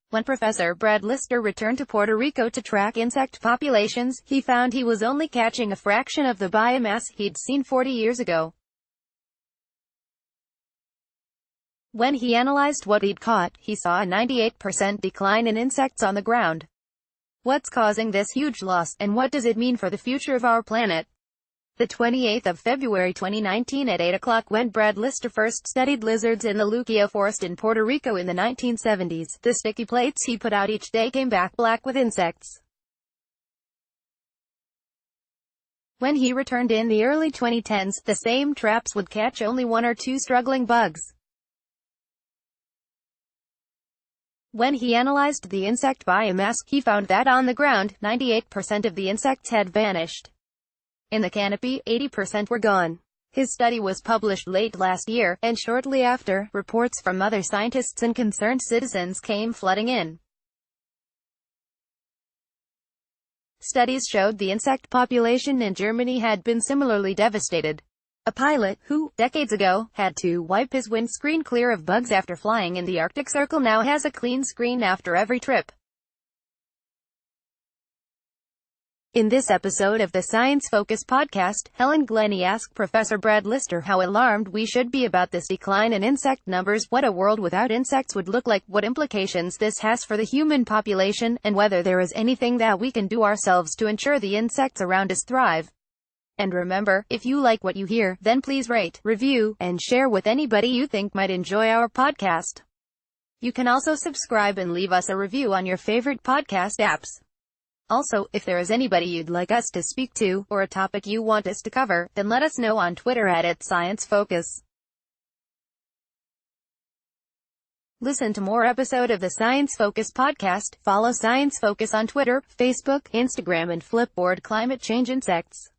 When Professor Brad Lister returned to Puerto Rico to track insect populations, he found he was only catching a fraction of the biomass he'd seen 40 years ago. When he analyzed what he'd caught, he saw a 98% decline in insects on the ground. What's causing this huge loss, and what does it mean for the future of our planet? The 28th of February 2019 at 8 o'clock, when Brad Lister first studied lizards in the Luquillo Forest in Puerto Rico in the 1970s, the sticky plates he put out each day came back black with insects. When he returned in the early 2010s, the same traps would catch only one or two struggling bugs. When he analyzed the insect biomass, he found that on the ground, 98% of the insects had vanished. In the canopy, 80% were gone. His study was published late last year, and shortly after, reports from other scientists and concerned citizens came flooding in. Studies showed the insect population in Germany had been similarly devastated. A pilot, who, decades ago, had to wipe his windscreen clear of bugs after flying in the Arctic Circle, now has a clean screen after every trip. In this episode of the Science Focus podcast, Helen Glennie asked Professor Brad Lister how alarmed we should be about this decline in insect numbers, what a world without insects would look like, what implications this has for the human population, and whether there is anything that we can do ourselves to ensure the insects around us thrive. And remember, if you like what you hear, then please rate, review, and share with anybody you think might enjoy our podcast. You can also subscribe and leave us a review on your favorite podcast apps. Also, if there is anybody you'd like us to speak to, or a topic you want us to cover, then let us know on Twitter at @ScienceFocus. Listen to more episodes of the Science Focus podcast. Follow Science Focus on Twitter, Facebook, Instagram and Flipboard Climate Change Insects.